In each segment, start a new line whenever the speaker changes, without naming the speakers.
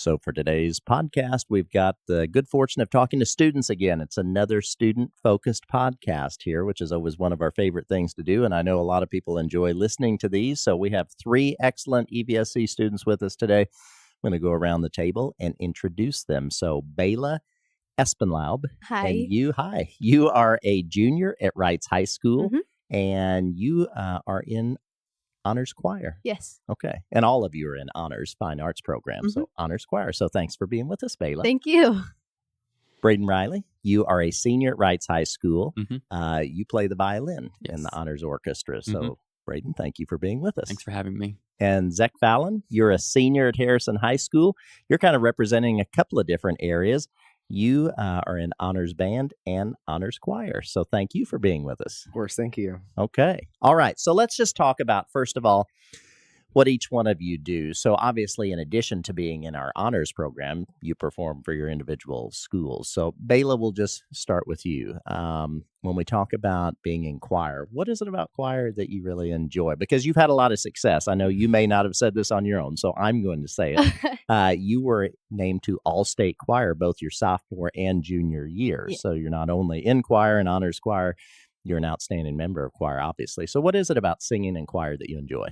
So for today's podcast, we've got the good fortune of talking to students again. It's another student-focused podcast here, which is always one of our favorite things to do, and I know a lot of people enjoy listening to these. So we have three excellent EVSC students with us today. I'm going to go around the table and introduce them. So Bayla Espenlaub.
Hi.
And you are a junior at Reitz High School, and you are in honors choir.
Yes.
Okay. And all of you are in honors fine arts program. So honors choir. So thanks for being with us, Bayla.
Thank you.
Braden Riley, you are a senior at Reitz High School. You play the violin in the honors orchestra. So Braden, thank you for being with us.
Thanks for having me.
And Zech Fallen, you're a senior at Harrison High School. You're kind of representing a couple of different areas. You are in honors band and honors choir. So thank you for being with us.
Of course, thank you.
Okay. All right. So let's just talk about, first of all, what each one of you do. So obviously, in addition to being in our honors program, you perform for your individual schools. So Bayla, we'll just start with you. When we talk about being in choir, what is it about choir that you really enjoy? Because you've had a lot of success. I know you may not have said this on your own, so I'm going to say it. You were named to all-state choir both your sophomore and junior years. Yeah. So you're not only in choir and honors choir, you're an outstanding member of choir, obviously. So what is it about singing in choir that you enjoy?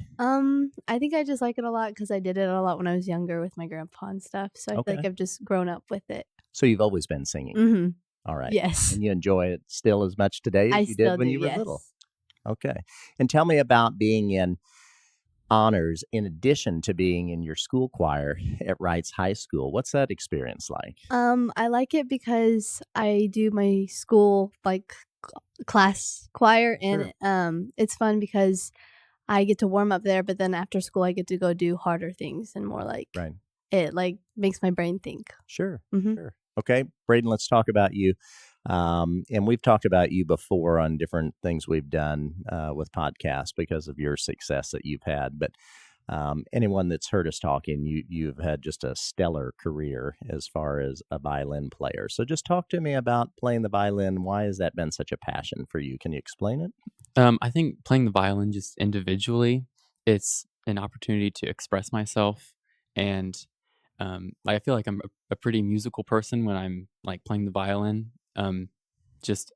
I think I just like it a lot because I did it a lot when I was younger with my grandpa and stuff. So I feel like I've just grown up with it.
So you've always been singing? All right.
Yes.
And you enjoy it still as much today as you did when you were little? Okay. And tell me about being in honors in addition to being in your school choir at Reitz High School. What's that experience like?
I like it because I do my school class choir, and it's fun because I get to warm up there, but then after school I get to go do harder things and more it makes my brain think.
Sure. Okay, Braden, let's talk about you. And we've talked about you before on different things we've done with podcasts because of your success that you've had. But anyone that's heard us talking, you've had just a stellar career as far as a violin player. So just talk to me about playing the violin. Why has that been such a passion for you? Can you explain it?
I think playing the violin just individually, it's an opportunity to express myself. And I feel like I'm a pretty musical person when I'm playing the violin. Just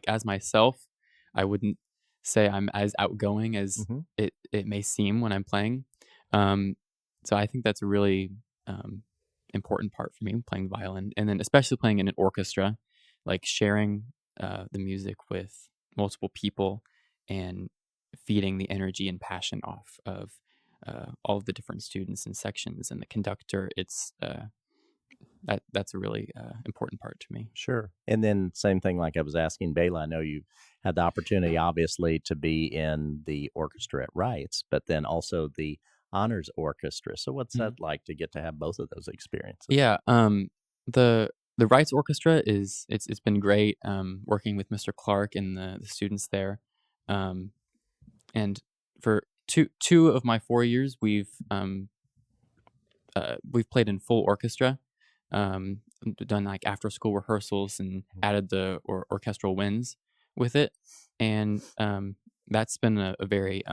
as myself, I wouldn't say I'm as outgoing as it may seem when I'm playing. So I think that's a really important part for me, playing the violin. And then especially playing in an orchestra, sharing the music with multiple people and feeding the energy and passion off of all of the different students and sections and the conductor. It's that's a really important part to me.
Sure. And then same thing like I was asking Bayla, I know you had the opportunity, obviously, to be in the orchestra at Reitz, but then also the honors orchestra. So what's that like to get to have both of those experiences?
Yeah. The Reitz orchestra it's been great working with Mr. Clark and the students there. And for two of my 4 years, we've played in full orchestra. Done after school rehearsals and added the orchestral winds with it, and that's been a very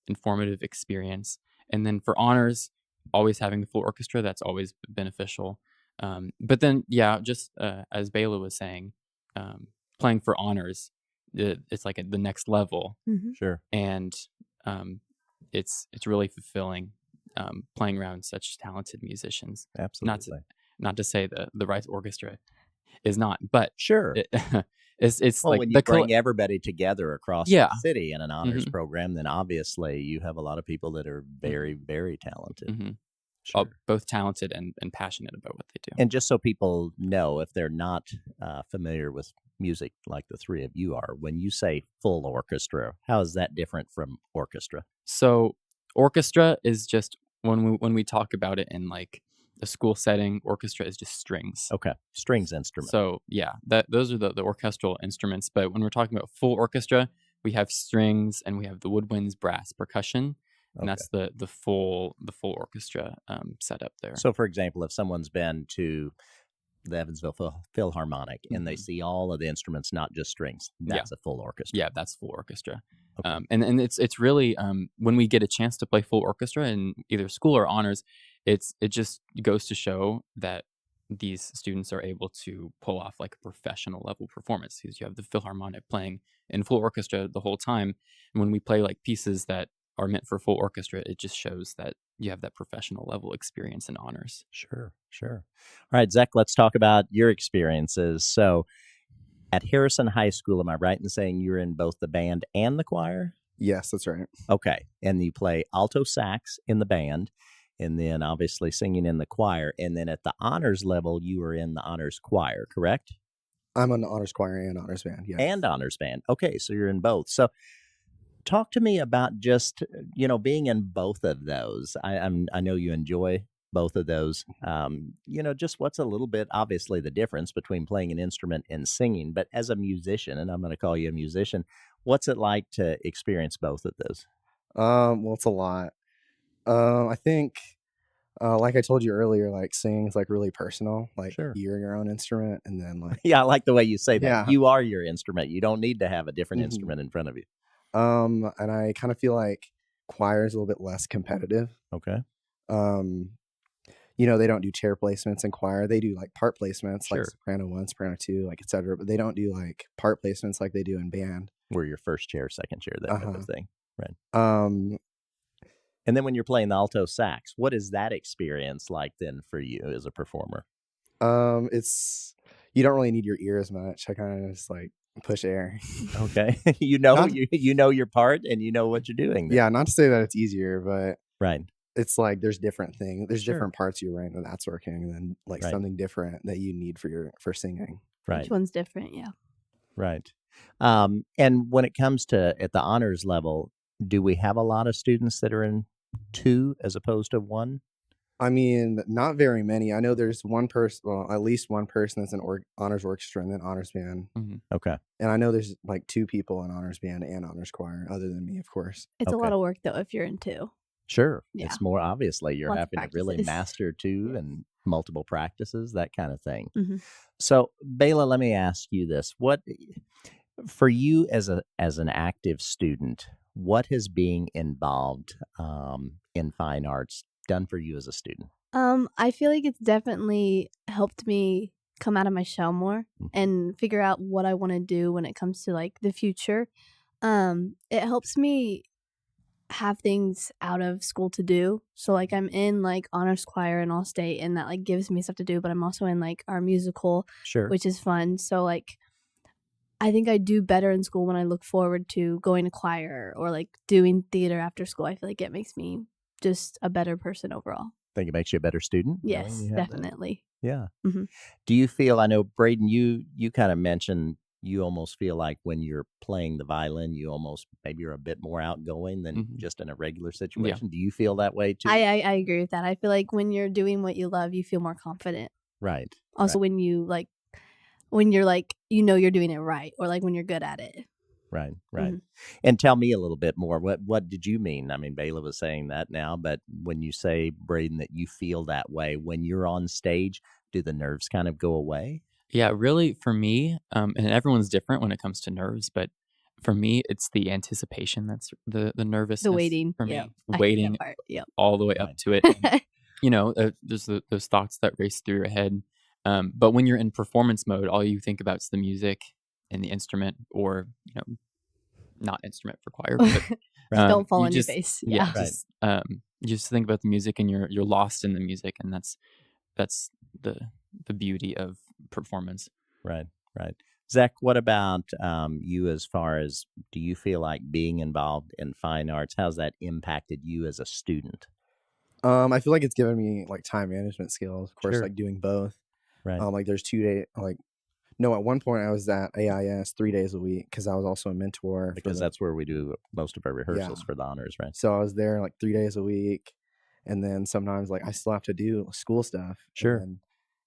informative experience. And then for honors, always having the full orchestra, that's always beneficial. But then just as Bayla was saying, playing for honors, it's at the next level.
Sure.
And it's really fulfilling playing around such talented musicians.
Absolutely.
Not to say the Reitz Orchestra is not, but
sure,
it's
when you bring everybody together across the city in an honors
Mm-hmm.
program, then obviously you have a lot of people that are very, very talented.
Mm-hmm.
Sure.
Both talented and passionate about what they do.
And just so people know, if they're not familiar with music like the three of you are, when you say full orchestra, how is that different from orchestra?
So orchestra is just when we talk about it in a school setting, orchestra is just strings.
Okay, strings instruments.
So those are the orchestral instruments. But when we're talking about full orchestra, we have strings and we have the woodwinds, brass, percussion, and that's the full orchestra setup there.
So, for example, if someone's been to the Evansville Philharmonic and they see all of the instruments, not just strings, that's a full orchestra.
Yeah, that's full orchestra.
Okay.
And it's really when we get a chance to play full orchestra in either school or honors, it just goes to show that these students are able to pull off like a professional level performance, because you have the Philharmonic playing in full orchestra the whole time. And when we play like pieces that are meant for full orchestra, it just shows that you have that professional level experience in honors.
Sure, sure. All right, Zech, let's talk about your experiences. So at Harrison High School, am I right in saying you're in both the band and the choir?
Yes, that's right.
Okay. And you play alto sax in the band, and then obviously singing in the choir. And then at the honors level, you are in the honors choir, correct?
I'm on the honors choir and honors band. Yeah.
And honors band. Okay, so you're in both. So talk to me about just, being in both of those. I know you enjoy both of those. Just what's a little bit, obviously, the difference between playing an instrument and singing. But as a musician, and I'm going to call you a musician, what's it like to experience both of those?
Well, it's a lot. I think, like I told you earlier, like singing is like really personal. Like
Sure.
you're your own instrument, and then like
Yeah, I like the way you say that.
Yeah.
You are your instrument. You don't need to have a different
Mhm.
instrument in front of you.
and I kind of feel like choir is a little bit less competitive.
Okay.
They don't do chair placements in choir. They do like part placements,
Sure.
like soprano 1, soprano 2, like etc. But they don't do like part placements like they do in band.
We're your first chair, second chair, that type
Uh-huh.
of thing.
Um,
And then when you're playing the alto sax, what is that experience like then for you as a performer?
it's you don't really need your ear as much. I kind of just like push air.
Okay.
Not-
you know your part and you know what you're doing. Then.
Yeah, not to say that it's easier, but
Right.
it's like there's different things. There's
Sure.
different parts you're right and that's working, and then like
Right.
something different that you need for singing.
Right.
Each one's different, yeah.
Right. And when it comes to at the honors level, do we have a lot of students that are in 2 as opposed to 1?
I mean, not very many. I know there's one person, well, at least one person that's in honors orchestra and then honors band.
Okay.
And I know there's like 2 people in honors band and honors choir, other than me, of course.
It's a
Okay.
lot of work, though, if you're in 2.
Sure.
Yeah.
It's more obviously you're
Lots of
having to really
practices.
master 2
Yeah.
and multiple practices, that kind of thing.
Mhm.
So, Bayla, let me ask you this. What for you as an active student, what has being involved in fine arts done for you as a student?
I feel like it's definitely helped me come out of my shell more
Mhm.
and figure out what I want to do when it comes to like the future. It helps me have things out of school to do. So like I'm in like honors choir and all state, and that like gives me stuff to do, but I'm also in like our musical,
Sure.
which is fun. So like I think I do better in school when I look forward to going to choir or like doing theater after school. I feel like it makes me just a better person overall.
Think it makes you a better student? knowing
Yes,
you have that?
definitely.
Yeah.
Mhm.
Do you feel, I know, Braden, you kind of mentioned you almost feel like when you're playing the violin, you almost maybe you're a bit more outgoing than
Mhm.
just in a regular situation. Do you feel that way too?
I agree with that. I feel like when you're doing what you love, you feel more confident.
Right.
Also, when you're like, you're doing it right, or like when you're good at it.
Right.
Mhm.
And tell me a little bit more. What did you mean? I mean, Bayla was saying that now, but when you say, Braden, that you feel that way when you're on stage, do the nerves kind of go away?
Yeah, really, for me, and everyone's different when it comes to nerves, but for me, it's the anticipation that's the nervousness.
The waiting.
For
Yep.
me,
I hate
waiting
that part. Yep.
all the way up
Right.
to it. And, there's those thoughts that race through your head. But when you're in performance mode, all you think about is the music and the instrument, or not instrument for choir. But,
Just don't fall
you
on
just-
your face.
Yeah,
Yeah.
Right.
you just think about the music, and you're lost in the music, and that's the beauty of performance.
Right. Zech, what about you as far as, do you feel like being involved in fine arts, how's that impacted you as a student?
I feel like it's given me like time management skills, of course,
Sure.
like doing both.
Right.
Like there's 2 days, no, at one point I was at AIS 3 days a week because I was also a mentor.
Because that's where we do most of our rehearsals
Yeah.
for the honors, right?
So I was there like 3 days a week, and then sometimes like I still have to do school stuff.
Sure.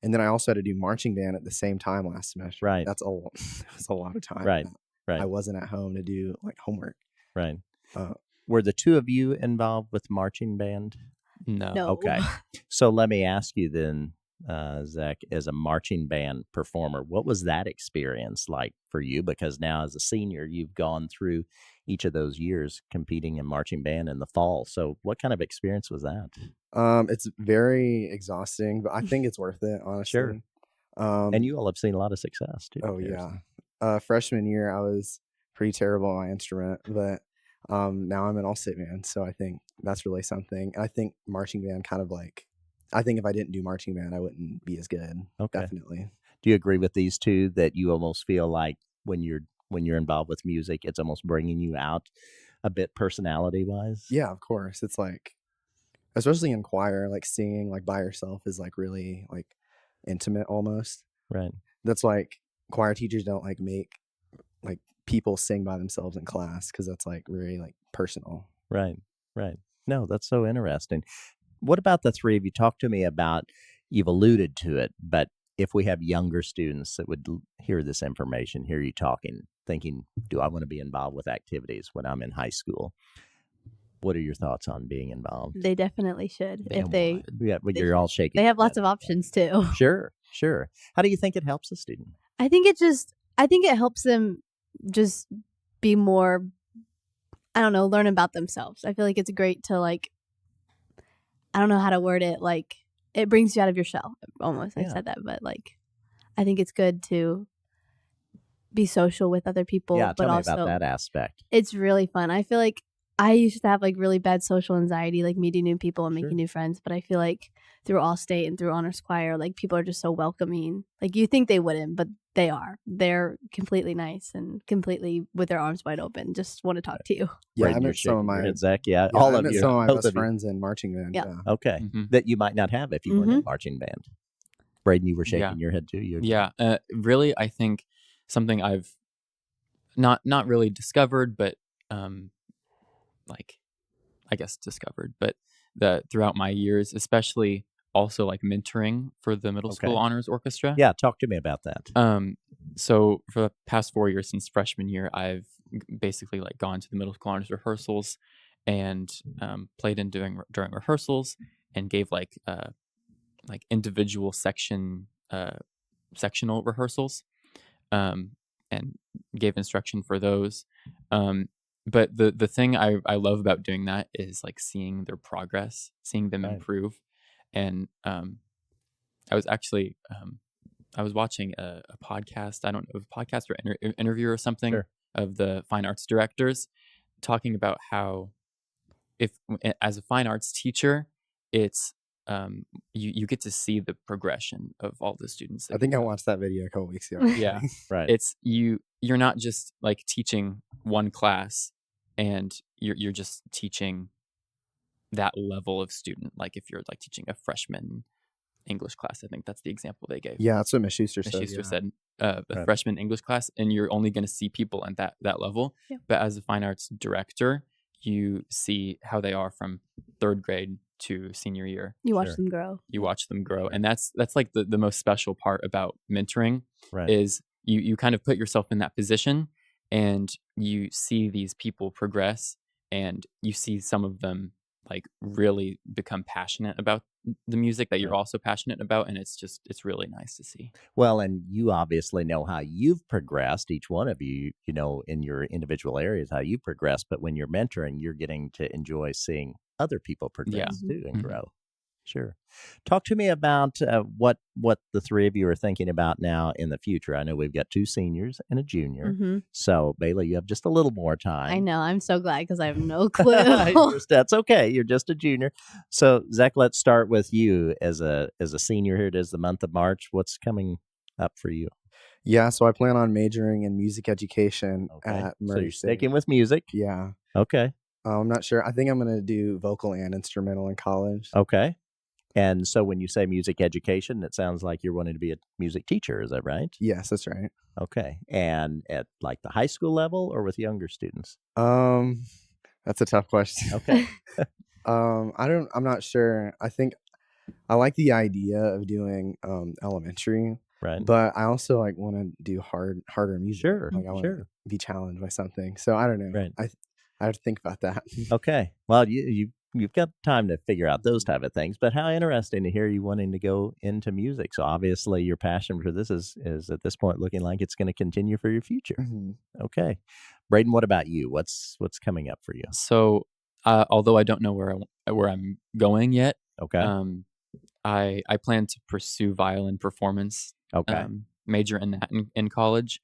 And then I also had to do marching band at the same time last semester.
Right.
That's a lot of time.
Right.
I wasn't at home to do like homework.
Right.
Uh,
Were the 2 of you involved with marching band?
No.
No.
Okay. So let me ask you then, Zech, as a marching band performer, what was that experience like for you? Because now as a senior, you've gone through each of those years competing in marching band in the fall. So what kind of experience was that?
It's very exhausting, but I think it's worth it,
Sure.
honestly.
And you all have seen a lot of success too.
Oh
Harrison.
yeah. Freshman year, I was pretty terrible on my instrument, but now I'm an all-state band, so I think that's really something. And I think marching band kind of like, I think if I didn't do marching band, I wouldn't be as good.
Okay.
Definitely.
Do you agree with these two that you almost feel like when you're involved with music, it's almost bringing you out a bit personality wise?
Yeah, of course. It's like, especially in choir, like singing like by yourself is like really like intimate almost.
Right.
That's like choir teachers don't like make like people sing by themselves in class because that's like really like personal.
Right. No, that's so interesting. What about the three of you? Talk to me about, you've alluded to it, but if we have younger students that would hear this information, hear you talking, thinking, do I want to be involved with activities when I'm in high school? What are your thoughts on being involved?
They definitely should. If they
Yeah, but you're all shaking.
they have
your
lots
head.
of options too.
Sure. How do you think it helps a student?
I think it helps them just be more, I don't know, learn about themselves. I feel like it's great to like, I don't know how to word it, like it brings you out of your shell almost. I
Yeah.
said that, but like I think it's good to be social with other people,
Yeah,
but
tell me
also
about that aspect.
it's really fun. I feel like I used to have like really bad social anxiety, like meeting new people and
Sure.
making new friends. But I feel like through All State and through Honors Choir, like people are just so welcoming. Like you think they wouldn't, but they are. They're completely nice and completely with their arms wide open. Just want to talk to you.
Yeah,
Braden,
I
you're
met some of
shaking your
my
head, Zach. Yeah,
yeah,
all
I
of
met
you.
some of my
both
best
of you.
friends in marching band.
Yeah.
Yeah.
Okay,
Mhm.
that you might not have if you weren't in marching band. Braden, you were shaking
Yeah.
your head too. You
Yeah, really, I think something I've not really discovered, but like I guess discovered, but throughout my years, especially also like mentoring for the middle school
Okay.
honors orchestra.
Yeah, talk to me about that.
So for the past 4 years since freshman year, I've basically like gone to the middle school honors rehearsals and played in during rehearsals and gave like individual sectional rehearsals, and gave instruction for those. But the thing I love about doing that is like seeing their progress, seeing them
Right.
improve. And I was actually I was watching a podcast, I don't know, a podcast or interview or something
Sure.
of the fine arts directors talking about how as a fine arts teacher, it's you get to see the progression of all the students that
I think I
you have.
watched that video a couple weeks ago.
Yeah.
Right.
It's you're not just like teaching one class and you're just teaching that level of student. Like if you're like teaching a freshman English class, I think that's the example they gave.
Yeah, that's what Miss Schuster
Miss
said.
Schuster
Yeah.
said a
Right.
freshman English class, and you're only going to see people at that level.
Yeah.
But as a fine arts director, you see how they are from third grade to senior year.
You watch
Sure.
them grow.
You watch them grow, and that's like the most special part about mentoring
Right.
is you kind of put yourself in that position and you see these people progress, and you see some of them like really become passionate about the music that you're
Right.
also passionate about, and it's really nice to see.
Well, and you obviously know how you've progressed, each one of you, you know, in your individual areas, how you progressed. But when you're mentoring, you're getting to enjoy seeing other people progress too and
Mhm.
grow. Sure. Talk to me about what the three of you are thinking about now in the future. I know we've got two seniors and a junior.
Hmm.
So, Bayla, you have just a little more time.
I know. I'm so glad because I have no clue.
That's okay. You're just a junior. So, Zach, let's start with you as a senior here. It is the month of March. What's coming up for you?
Yeah, so I plan on majoring in music education
Okay.
at
So
Murray
you're
State.
sticking with music.
Yeah.
Okay.
I'm not sure. I think I'm going to do vocal and instrumental in college.
Okay. And so when you say music education, it sounds like you're wanting to be a music teacher. Is that right?
Yes, that's right.
Okay. And at like the high school level or with younger students?
That's a tough question.
Okay.
I'm not sure. I think I like the idea of doing elementary,
Right.
but I also like want to do harder music.
Sure.
Like I want
Sure.
to be challenged by something. So I don't know.
Right.
I have to think about that.
Okay. Well, you've got time to figure out those type of things. But how interesting to hear you wanting to go into music. So obviously your passion for this is at this point looking like it's going to continue for your future.
Mhm.
Okay. Braden, what about you? What's coming up for you?
So, although I don't know where I'm going yet,
Okay.
I plan to pursue violin performance.
Okay.
Major in that in college.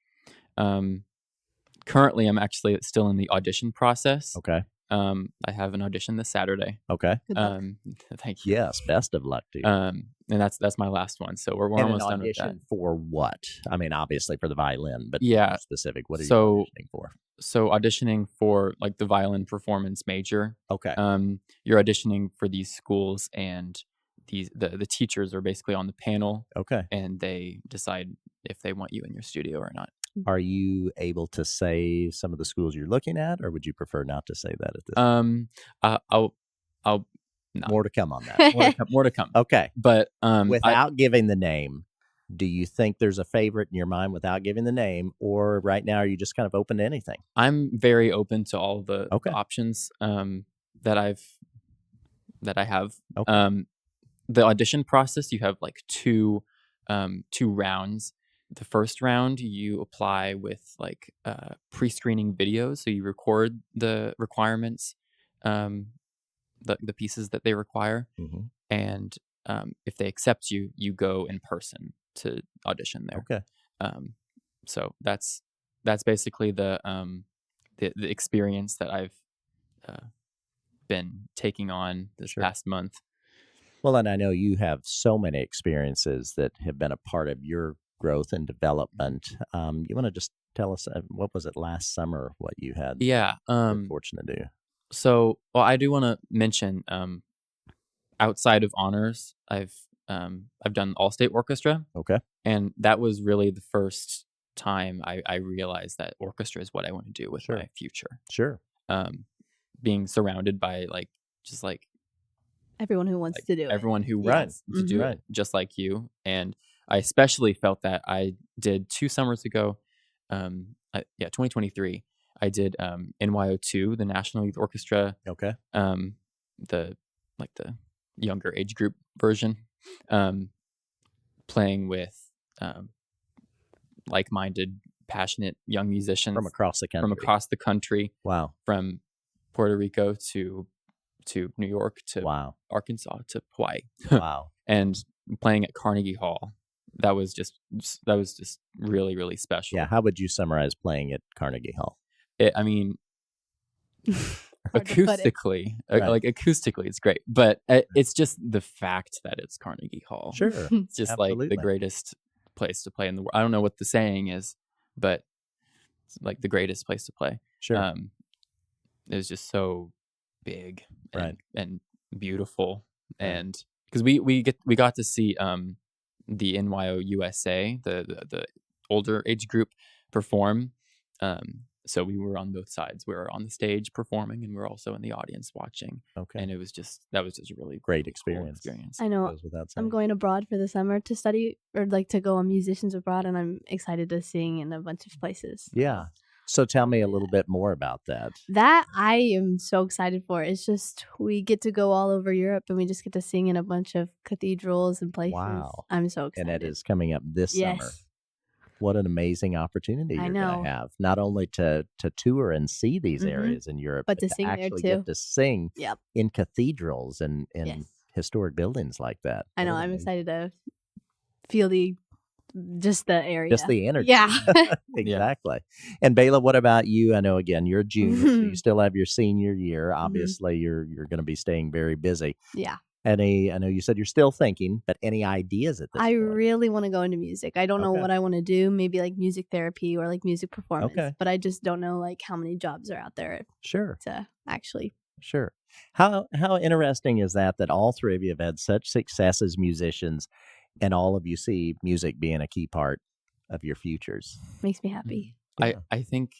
Currently, I'm actually still in the audition process.
Okay.
I have an audition this Saturday.
Okay.
Good luck.
Thank you.
Yes. Best of luck to you.
And that's my last one. So we're
And an
almost done with that.
audition for what? I mean, obviously for the violin, but
Yeah.
more specific. What are you
So-
auditioning for?
So auditioning for like the violin performance major.
Okay.
You're auditioning for these schools, and the teachers are basically on the panel,
Okay.
and they decide if they want you in your studio or not.
Are you able to say some of the schools you're looking at, or would you prefer not to say that at this?
I'll not.
More to come on that.
More to come.
Okay.
But
Without giving the name, do you think there's a favorite in your mind without giving the name, or right now are you just kind of open to anything?
I'm very open to all the
Okay.
options that I have.
Okay.
The audition process, you have like two rounds. The first round, you apply with like pre-screening videos, so you record the requirements, the pieces that they require,
Mhm.
and if they accept you, you go in person to audition there.
Okay.
So that's basically the experience that I've been taking on this
Sure.
past month.
Well, and I know you have so many experiences that have been a part of your growth and development. You want to just tell us what was it last summer? What you had?
Yeah.
Good fortune to do.
So, well, I do want to mention, outside of honors, I've done all-state orchestra,
Okay.
and that was really the first time I realized that orchestra is what I want to do with
Sure.
my future.
Sure.
Being surrounded by just
Everyone who wants to do
everyone who
Right.
wants to do
Right.
it, just like you. And I especially felt that I did 2 summers ago, 2023. I did NYO2, the National Youth Orchestra,
Okay.
the younger age group version, playing with like-minded, passionate young musicians
From across the country. Wow.
from Puerto Rico to New York to
Wow.
Arkansas to Hawaii,
Wow.
and playing at Carnegie Hall. That was just really, really special.
Yeah. How would you summarize playing at Carnegie Hall?
I mean,
Hard to put it.
acoustically,
Right.
acoustically, it's great, but it's just the fact that it's Carnegie Hall.
Sure.
It's just like
Absolutely.
the greatest place to play in the world. I don't know what the saying is, but it's like the greatest place to play.
Sure.
It was just so big and,
Right.
and beautiful,
Right.
and because we got to see the NYO USA, the older age group, perform. So we were on both sides. We were on the stage performing, and we were also in the audience watching.
Okay.
And that was just a really
Great
cool
experience.
I know.
Goes without
I'm
saying.
going abroad for the summer to study or like to go on musicians abroad, and I'm excited to sing in a bunch of places.
Yeah. So tell me a little bit more about that.
That I am so excited for. It's just we get to go all over Europe, and we just get to sing in a bunch of cathedrals and places.
Wow.
I'm so excited.
And it is coming up this summer.
Yes.
What an amazing opportunity
I
you're going
know.
to have. Not only to tour and see these
Mhm.
areas in Europe,
But to sing there
actually
too.
get to sing
Yep.
in cathedrals and in
Yes.
historic buildings like that.
I know.
What an
I'm
amazing-
excited to feel just the area.
Just the energy.
Yeah.
Exactly. And Bayla, what about you? I know again you're a junior, so you
Mhm.
still have your senior year. Obviously, you're going to be staying very busy.
Yeah.
I know you said you're still thinking, but any ideas at this
I
point?
really want to go into music. I don't know
Okay.
what I want to do. Maybe like music therapy or like music performance.
Okay.
But I just don't know like how many jobs are out there
Sure.
to actually.
Sure. How interesting is that all three of you have had such success as musicians, and all of you see music being a key part of your futures?
Makes me happy.
Yeah.
I think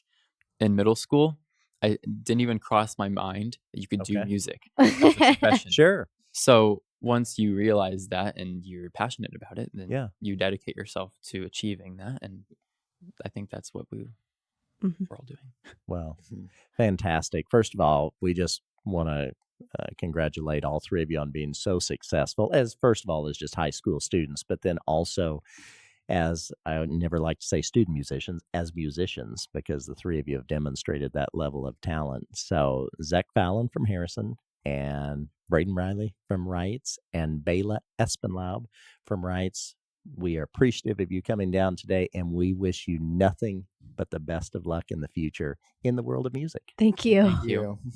in middle school, I didn't even cross my mind that you could do
Okay.
music as a profession.
Sure.
So once you realize that and you're passionate about it, then
Yeah.
you dedicate yourself to achieving that. And I think that's what we're
Mhm.
all doing.
Well,
Mhm.
fantastic. First of all, we just want to congratulate all three of you on being so successful as, first of all, as just high school students, but then also as I would never like to say student musicians, as musicians, because the three of you have demonstrated that level of talent. So Zech Fallen from Harrison, and Braden Riley from Reitz, and Bayla Espenlaub from Reitz. We are appreciative of you coming down today, and we wish you nothing but the best of luck in the future in the world of music.
Thank you.
Thank you.
You.